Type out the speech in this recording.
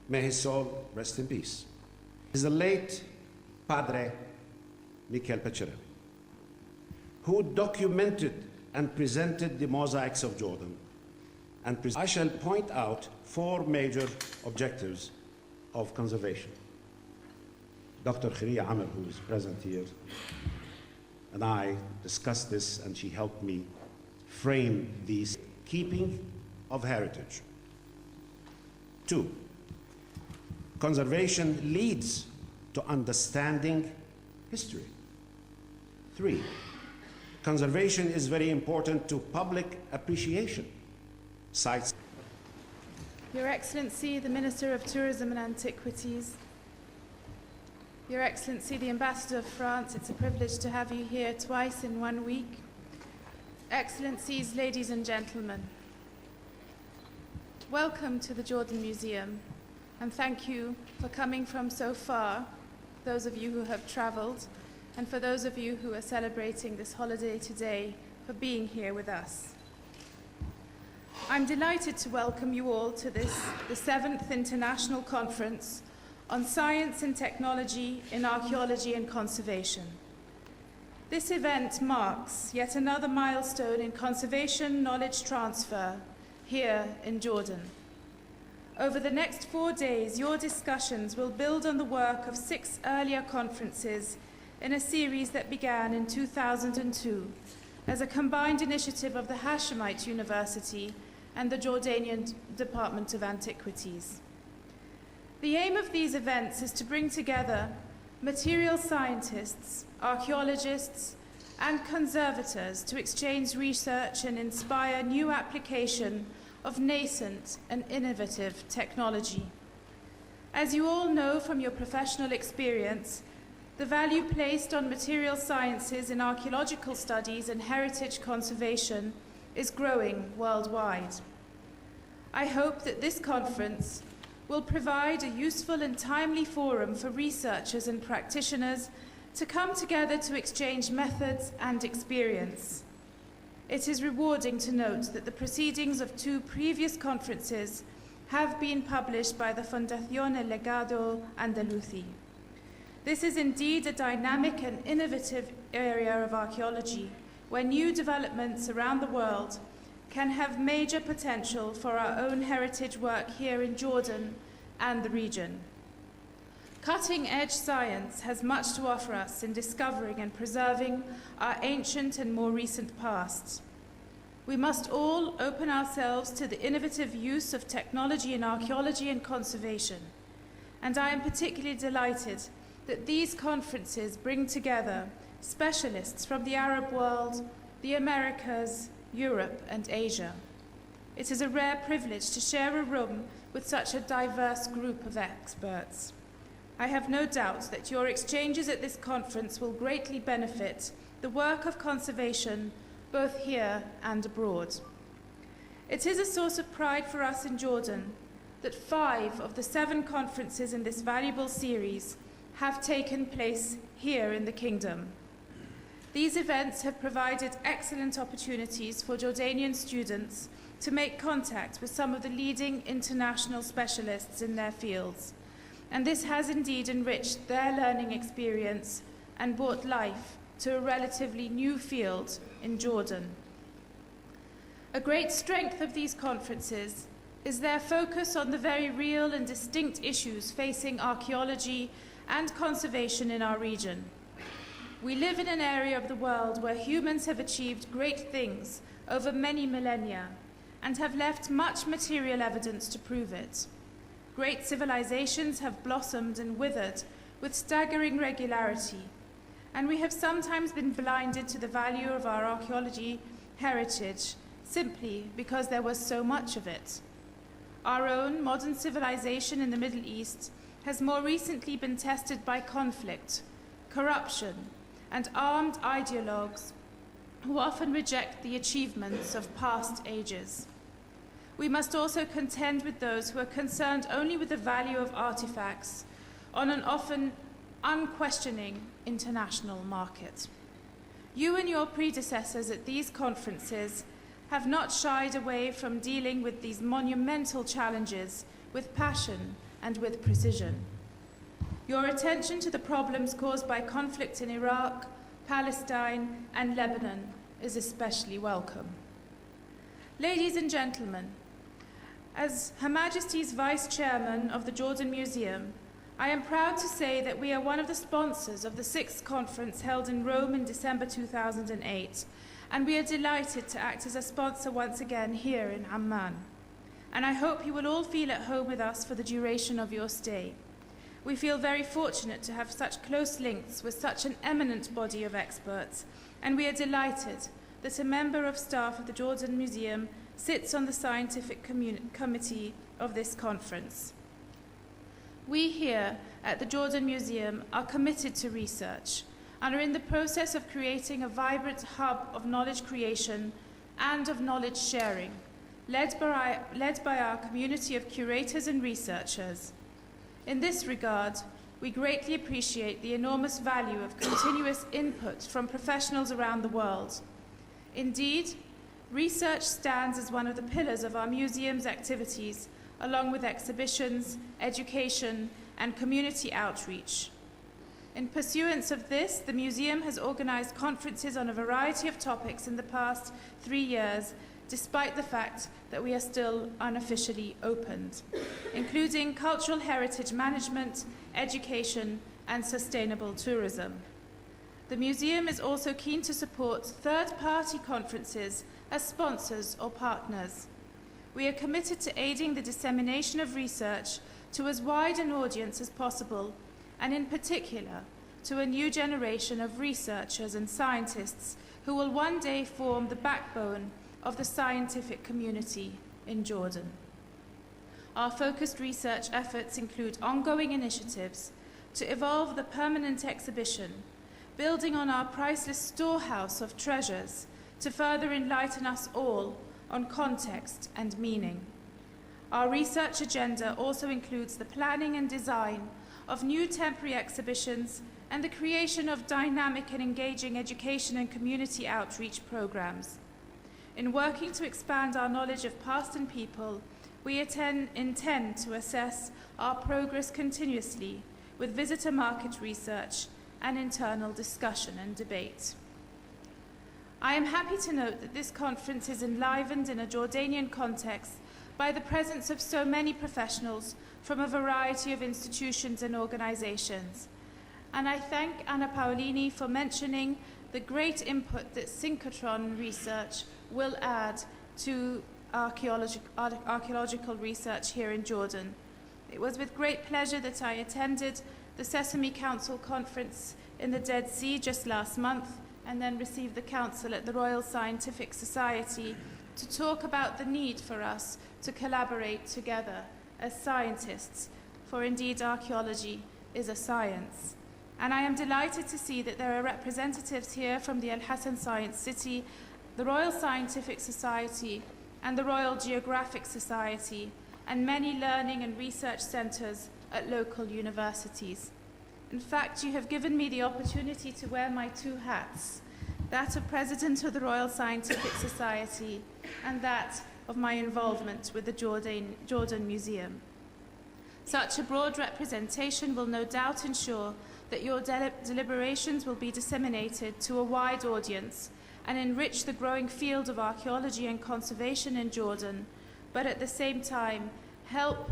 May his soul rest in peace. Is the late Padre Michel Pecherelli, who documented and presented the mosaics of Jordan. And I shall point out 4 major objectives of conservation. Dr. Khiriya Amr, who is present here, and I discussed this, and she helped me frame these keeping of heritage. 2, conservation leads to understanding history. 3, conservation is very important to public appreciation. Sites. Your Excellency, the Minister of Tourism and Antiquities, Your Excellency, the Ambassador of France, it's a privilege to have you here twice in 1 week. Excellencies, ladies and gentlemen, welcome to the Jordan Museum, and thank you for coming from so far, those of you who have traveled, and for those of you who are celebrating this holiday today, for being here with us. I'm delighted to welcome you all to the 7th International Conference on Science and Technology in Archaeology and Conservation. This event marks yet another milestone in conservation knowledge transfer here in Jordan. Over the next 4 days, your discussions will build on the work of 6 earlier conferences in a series that began in 2002 as a combined initiative of the Hashemite University and the Jordanian Department of Antiquities. The aim of these events is to bring together material scientists, archaeologists, and conservators to exchange research and inspire new application of nascent and innovative technology. As you all know from your professional experience, the value placed on material sciences in archaeological studies and heritage conservation is growing worldwide. I hope that this conference will provide a useful and timely forum for researchers and practitioners to come together to exchange methods and experience. It is rewarding to note that the proceedings of 2 previous conferences have been published by the Fondazione Legado Andalusi. This is indeed a dynamic and innovative area of archaeology, where new developments around the world can have major potential for our own heritage work here in Jordan and the region. Cutting-edge science has much to offer us in discovering and preserving our ancient and more recent past. We must all open ourselves to the innovative use of technology in archaeology and conservation, and I am particularly delighted that these conferences bring together specialists from the Arab world, the Americas, Europe and Asia. It is a rare privilege to share a room with such a diverse group of experts. I have no doubt that your exchanges at this conference will greatly benefit the work of conservation both here and abroad. It is a source of pride for us in Jordan that 5 of the 7 conferences in this valuable series have taken place here in the Kingdom. These events have provided excellent opportunities for Jordanian students to make contact with some of the leading international specialists in their fields, and this has indeed enriched their learning experience and brought life to a relatively new field in Jordan. A great strength of these conferences is their focus on the very real and distinct issues facing archaeology and conservation in our region. We live in an area of the world where humans have achieved great things over many millennia and have left much material evidence to prove it. Great civilizations have blossomed and withered with staggering regularity, and we have sometimes been blinded to the value of our archaeology heritage simply because there was so much of it. Our own modern civilization in the Middle East has more recently been tested by conflict, corruption, and armed ideologues who often reject the achievements of past ages. We must also contend with those who are concerned only with the value of artifacts on an often unquestioning international market. You and your predecessors at these conferences have not shied away from dealing with these monumental challenges with passion and with precision. Your attention to the problems caused by conflict in Iraq, Palestine, and Lebanon is especially welcome. Ladies and gentlemen, as Her Majesty's Vice Chairman of the Jordan Museum, I am proud to say that we are one of the sponsors of the 6th conference held in Rome in December 2008, and we are delighted to act as a sponsor once again here in Amman. And I hope you will all feel at home with us for the duration of your stay. We feel very fortunate to have such close links with such an eminent body of experts, and we are delighted that a member of staff of the Jordan Museum sits on the scientific committee of this conference. We here at the Jordan Museum are committed to research and are in the process of creating a vibrant hub of knowledge creation and of knowledge sharing, led by our community of curators and researchers. In this regard, we greatly appreciate the enormous value of continuous input from professionals around the world. Indeed, research stands as one of the pillars of our museum's activities, along with exhibitions, education, and community outreach. In pursuance of this, the museum has organized conferences on a variety of topics in the past 3 years, despite the fact that we are still unofficially opened, including cultural heritage management, education, and sustainable tourism. The museum is also keen to support third-party conferences as sponsors or partners. We are committed to aiding the dissemination of research to as wide an audience as possible, and in particular to a new generation of researchers and scientists who will one day form the backbone of the scientific community in Jordan. Our focused research efforts include ongoing initiatives to evolve the permanent exhibition, building on our priceless storehouse of treasures to further enlighten us all on context and meaning. Our research agenda also includes the planning and design of new temporary exhibitions and the creation of dynamic and engaging education and community outreach programs. In working to expand our knowledge of past and people, we intend to assess our progress continuously with visitor market research and internal discussion and debate. I am happy to note that this conference is enlivened in a Jordanian context by the presence of so many professionals from a variety of institutions and organizations. And I thank Anna Paolini for mentioning the great input that synchrotron research will add to archaeological research here in Jordan. It was with great pleasure that I attended the Sesame Council conference in the Dead Sea just last month, and then received the counsel at the Royal Scientific Society to talk about the need for us to collaborate together as scientists, for indeed archaeology is a science. And I am delighted to see that there are representatives here from the Al Hassan Science City, the Royal Scientific Society, and the Royal Geographic Society, and many learning and research centers at local universities. In fact, you have given me the opportunity to wear my 2 hats, that of President of the Royal Scientific Society and that of my involvement with the Jordan Museum. Such a broad representation will no doubt ensure that your deliberations will be disseminated to a wide audience and enrich the growing field of archaeology and conservation in Jordan, but at the same time help